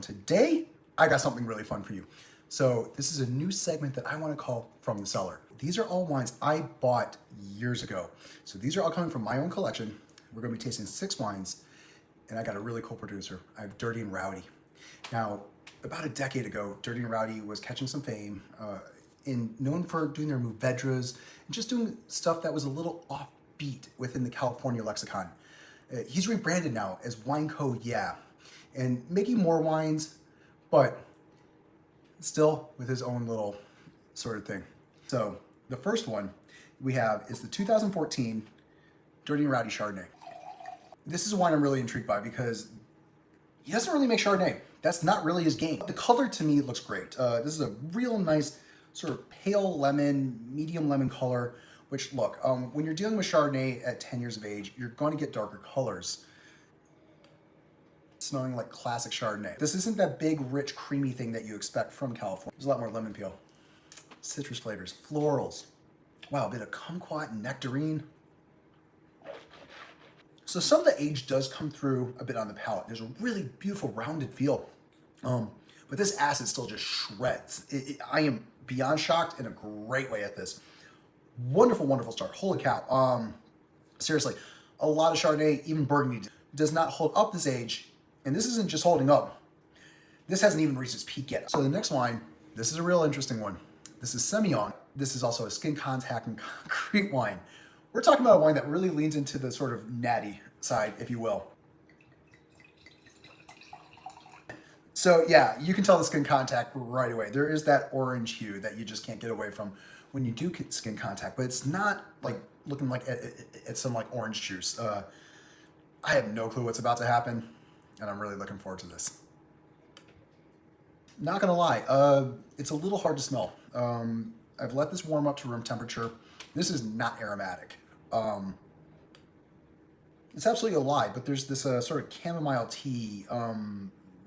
Today, I got something really fun for you. So this is a new segment that I want to call From the Cellar. These are all wines I bought years ago. So these are all coming from my own collection. We're going to be tasting 6 wines, and I got a really cool producer. I have Dirty and Rowdy. Now, about a decade ago, Dirty and Rowdy was catching some fame, known for doing their Mourvedres and just doing stuff that was a little offbeat within the California lexicon. He's rebranded now as Wine Co. Yeah, and making more wines, but still with his own little sort of thing. So the first one we have is the 2014 Dirty and Rowdy Chardonnay. This is a wine I'm really intrigued by because he doesn't really make Chardonnay. That's not really his game. The color to me looks great. This is a real nice sort of pale lemon, medium lemon color, which look, when you're dealing with Chardonnay at 10 years of age, you're going to get darker colors. Smelling like classic Chardonnay. This isn't that big, rich, creamy thing that you expect from California. There's a lot more lemon peel, citrus flavors, florals. Wow, a bit of kumquat and nectarine. So some of the age does come through a bit on the palate. There's a really beautiful rounded feel. But this acid still just shreds. I am beyond shocked in a great way at this. Wonderful, wonderful start. Holy cow. Seriously, a lot of Chardonnay, even Burgundy, does not hold up this age. And this isn't just holding up. This hasn't even reached its peak yet. So the next wine, this is a real interesting one. This is Semillon. This is also a skin contact and concrete wine. We're talking about a wine that really leans into the sort of natty side, if you will. So yeah, you can tell the skin contact right away. There is that orange hue that you just can't get away from when you do skin contact, but it's not like looking like it's some like orange juice. I have no clue what's about to happen, and I'm really looking forward to this. Not gonna lie, it's a little hard to smell. I've let this warm up to room temperature. This is not aromatic. It's absolutely a lie, but there's this sort of chamomile tea,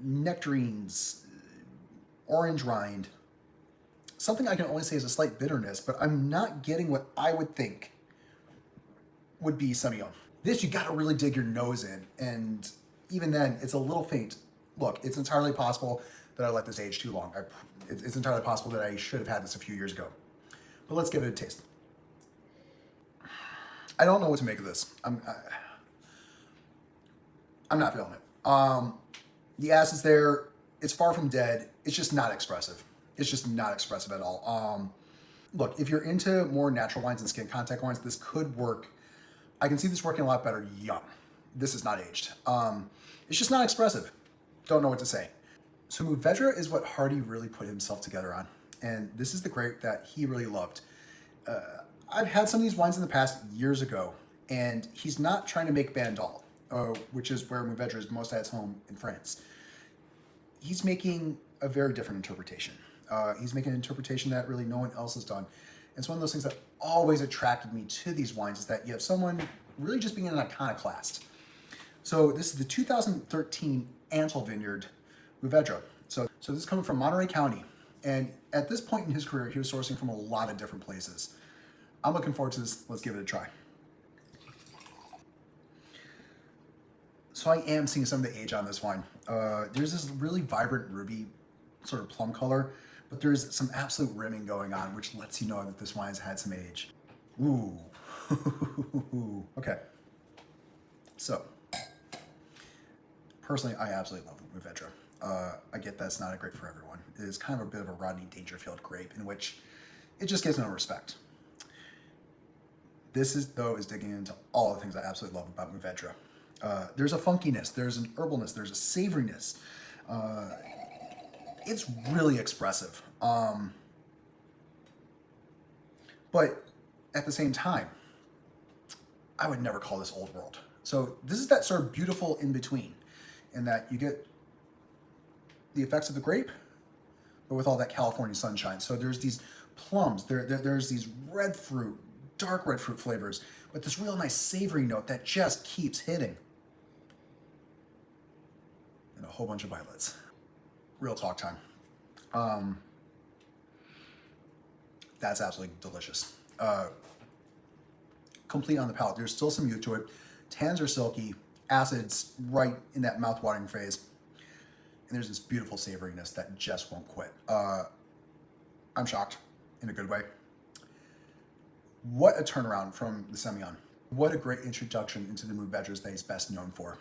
nectarines, orange rind. Something I can only say is a slight bitterness, but I'm not getting what I would think would be Semillon. This, you gotta really dig your nose in, and even then, it's a little faint. Look, it's entirely possible that I let this age too long. It's entirely possible that I should have had this a few years ago. But let's give it a taste. I don't know what to make of this. I'm not feeling it. The acid's there. It's far from dead. It's just not expressive. It's just not expressive at all. Look, if you're into more natural wines and skin contact wines, this could work. I can see this working a lot better young. This is not aged. It's just not expressive. Don't know what to say. So Mourvedre is what Hardy really put himself together on. And this is the grape that he really loved. I've had some of these wines in the past years ago, and he's not trying to make Bandol, which is where Mourvedre is most at its home in France. He's making a very different interpretation. He's making an interpretation that really no one else has done. It's one of those things that always attracted me to these wines, is that you have someone really just being an iconoclast. So this is the 2013 Ansel Vineyard Mourvedre. So this is coming from Monterey County. And at this point in his career, he was sourcing from a lot of different places. I'm looking forward to this. Let's give it a try. So I am seeing some of the age on this wine. There's this really vibrant ruby sort of plum color, but there's some absolute rimming going on, which lets you know that this wine's had some age. Ooh. Okay. So, personally, I absolutely love Mourvedre. I get that's not a grape for everyone. It is kind of a bit of a Rodney Dangerfield grape in which it just gives no respect. This is digging into all the things I absolutely love about Mourvedre. There's a funkiness, there's an herbalness, there's a savoriness. It's really expressive. But at the same time, I would never call this old world. So this is that sort of beautiful in-between, in that you get the effects of the grape, but with all that California sunshine. So there's these plums, there's these red fruit, dark red fruit flavors, but this real nice savory note that just keeps hitting. And a whole bunch of violets. Real talk time. That's absolutely delicious. Complete on the palate. There's still some youth to it. Tans are silky. Acid's right in that mouth-watering phase. and there's this beautiful savoriness that just won't quit. I'm shocked in a good way. What a turnaround from the Semillon. What a great introduction into the Mourvedres that he's best known for.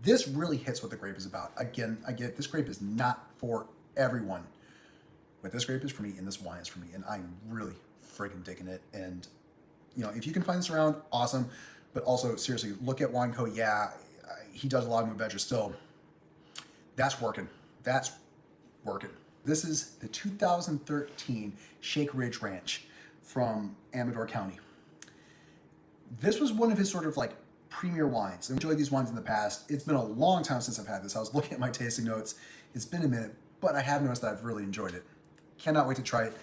This really hits what the grape is about. Again, I get it, this grape is not for everyone, but this grape is for me and this wine is for me, and I'm really freaking digging it. And you know, if you can find this around, awesome. But also, seriously, look at Wineco. Yeah, he does a lot of Mourvedre still. That's working. That's working. This is the 2013 Shake Ridge Ranch from Amador County. This was one of his sort of like premier wines. I've enjoyed these wines in the past. It's been a long time since I've had this. I was looking at my tasting notes. It's been a minute, but I have noticed that I've really enjoyed it. Cannot wait to try it.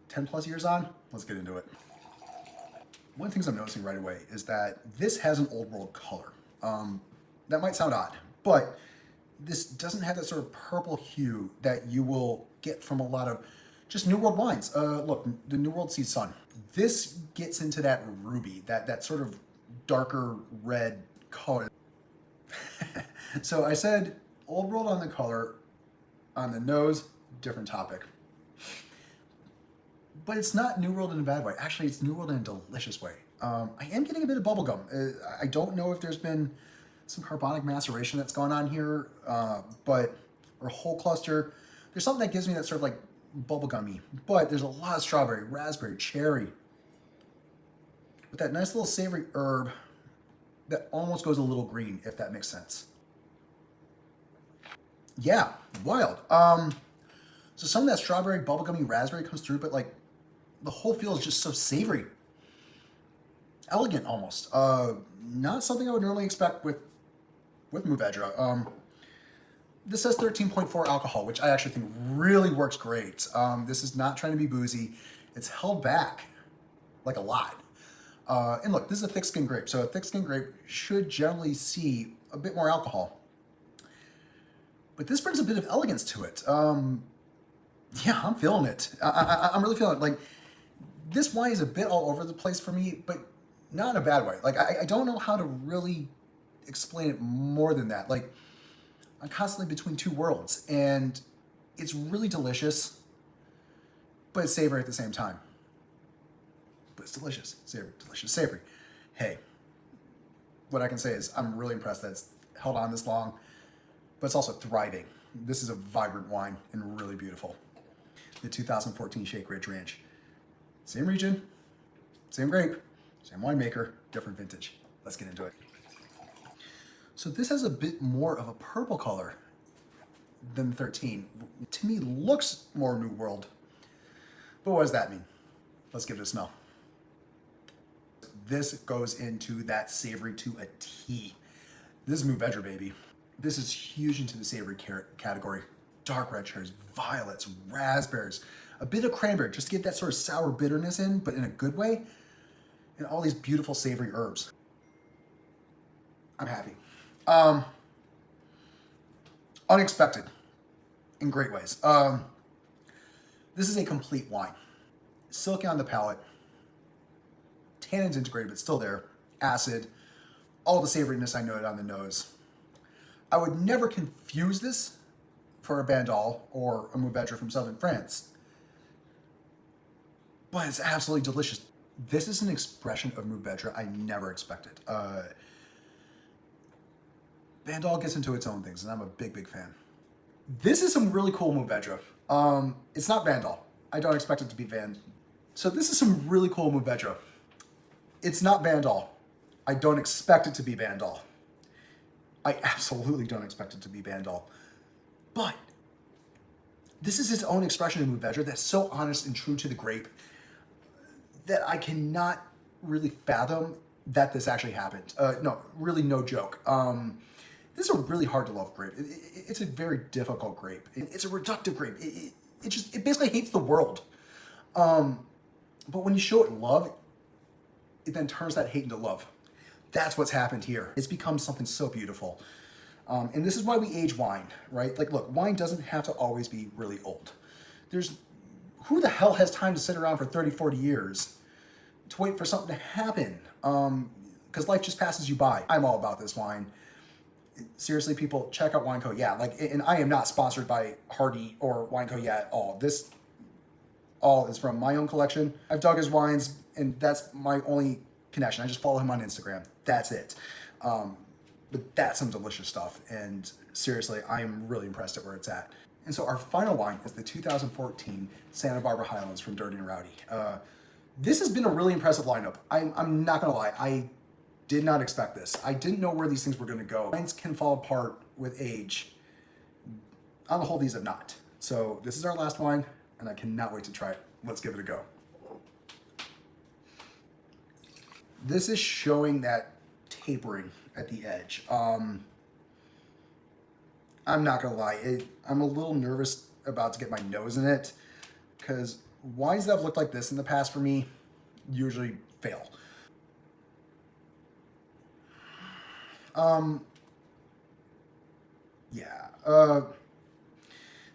10 plus years on, let's get into it. One of the things I'm noticing right away is that this has an old world color. That might sound odd, but this doesn't have that sort of purple hue that you will get from a lot of just New World wines. Look, the New World Sea Sun. This gets into that ruby, that sort of darker red color. So I said old world on the color, on the nose, different topic. But it's not New World in a bad way. Actually, it's New World in a delicious way. I am getting a bit of bubblegum. I don't know if there's been some carbonic maceration that's gone on here, or whole cluster. There's something that gives me that sort of like bubblegummy, but there's a lot of strawberry, raspberry, cherry, with that nice little savory herb that almost goes a little green, if that makes sense. Yeah, wild. So some of that strawberry, bubblegummy, raspberry comes through, but like the whole feel is just so savory. Elegant almost. Not something I would normally expect with Mourvedre. This says 13.4 alcohol, which I actually think really works great. This is not trying to be boozy. It's held back like a lot. And look, this is a thick-skinned grape, so a thick-skinned grape should generally see a bit more alcohol. But this brings a bit of elegance to it. Yeah, I'm feeling it. I'm really feeling it. Like, this wine is a bit all over the place for me, but not in a bad way. Like, I don't know how to really explain it more than that. Like, I'm constantly between two worlds, and it's really delicious, but it's savory at the same time. But it's delicious, savory, delicious, savory. Hey, what I can say is I'm really impressed that it's held on this long, but it's also thriving. This is a vibrant wine and really beautiful. The 2014 Shake Ridge Ranch. Same region, same grape, same winemaker, different vintage. Let's get into it. So this has a bit more of a purple color than the 13. To me, looks more New World. But what does that mean? Let's give it a smell. This goes into that savory to a T. This is Mourvedre, baby. This is huge into the savory category. Dark red cherries, violets, raspberries, a bit of cranberry, just to get that sort of sour bitterness in, but in a good way, and all these beautiful savory herbs. I'm happy. Unexpected in great ways. This is a complete wine. Silky on the palate, tannins integrated, but still there, acid, all the savoriness I noted on the nose. I would never confuse this for a Bandol or a Mourvedre from southern France, but it's absolutely delicious. This is an expression of Mourvedre I never expected. Bandol gets into its own things, and I'm a big, big fan. This is some really cool Mourvedre. It's not Bandol. I don't expect it to be So this is some really cool Mourvedre. It's not Bandol. I don't expect it to be Bandol. I absolutely don't expect it to be Bandol. But this is its own expression of Mourvedre that's so honest and true to the grape that I cannot really fathom that this actually happened. No, really no joke. This is a really hard to love grape. It's a very difficult grape. It's a reductive grape. It basically hates the world. But when you show it love, it then turns that hate into love. That's what's happened here. It's become something so beautiful. And this is why we age wine, right? Like, look, wine doesn't have to always be really old. Who the hell has time to sit around for 30, 40 years to wait for something to happen? Because life just passes you by. I'm all about this wine. Seriously, people, check out Wine Co. Yeah, like, and I am not sponsored by Hardy or Wine Co. Yeah at all. This all is from my own collection. I've dug his wines, and that's my only connection. I just follow him on Instagram. That's it. But that's some delicious stuff, and seriously, I am really impressed at where it's at. And so our final wine is the 2014 Santa Barbara Highlands from Dirty and Rowdy. This has been a really impressive lineup. I'm not gonna lie, I did not expect this. I didn't know where these things were gonna go. Wines can fall apart with age. On the whole, these have not. So this is our last wine, and I cannot wait to try it. Let's give it a go. This is showing that tapering at the edge. I'm not gonna lie, I'm a little nervous about to get my nose in it, because wines that have looked like this in the past for me usually fail. Yeah.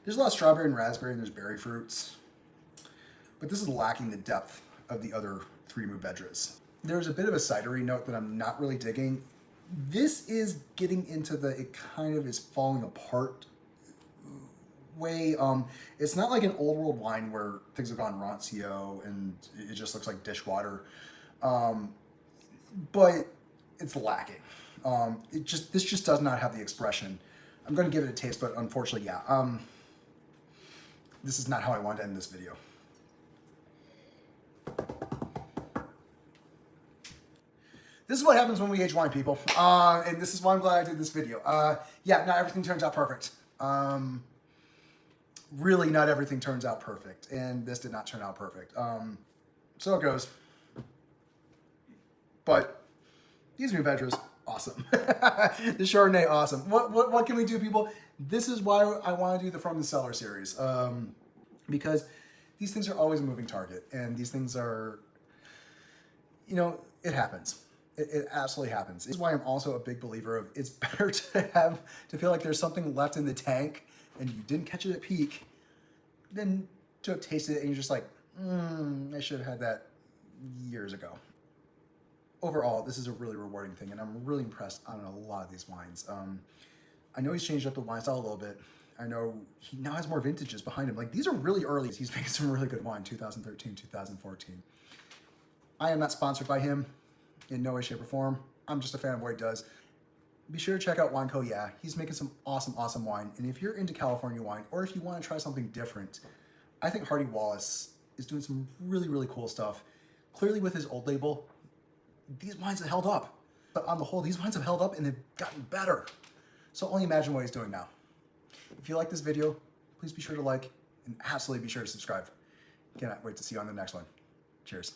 There's a lot of strawberry and raspberry, and there's berry fruits, but this is lacking the depth of the other three Mourvedres. There's a bit of a cidery note that I'm not really digging. This is getting into the, it kind of is falling apart way. It's not like an old world wine where things have gone rancio and it just looks like dishwater. But it's lacking. This just does not have the expression. I'm going to give it a taste, but unfortunately, yeah. This is not how I wanted to end this video. This is what happens when we age wine, people. And this is why I'm glad I did this video. Yeah, not everything turns out perfect. Really, not everything turns out perfect. And this did not turn out perfect. So it goes. But these Mourvedres, awesome. The Chardonnay, awesome. What can we do, people? This is why I want to do the From the Cellar series. Because these things are always a moving target. And these things are, you know, it happens. It absolutely happens. This is why I'm also a big believer of it's better to feel like there's something left in the tank and you didn't catch it at peak than to have tasted it and you're just like, I should have had that years ago. Overall, this is a really rewarding thing, and I'm really impressed on a lot of these wines. I know he's changed up the wine style a little bit. I know he now has more vintages behind him. Like, these are really early. He's making some really good wine, 2013, 2014. I am not sponsored by him in no way, shape, or form. I'm just a fan of what he does. Be sure to check out Wine Co. Yeah, he's making some awesome, awesome wine. And if you're into California wine, or if you want to try something different, I think Hardy Wallace is doing some really, really cool stuff. Clearly with his old label, these wines have held up. But on the whole, these wines have held up and they've gotten better. So only imagine what he's doing now. If you like this video, please be sure to like and absolutely be sure to subscribe. Cannot wait to see you on the next one. Cheers.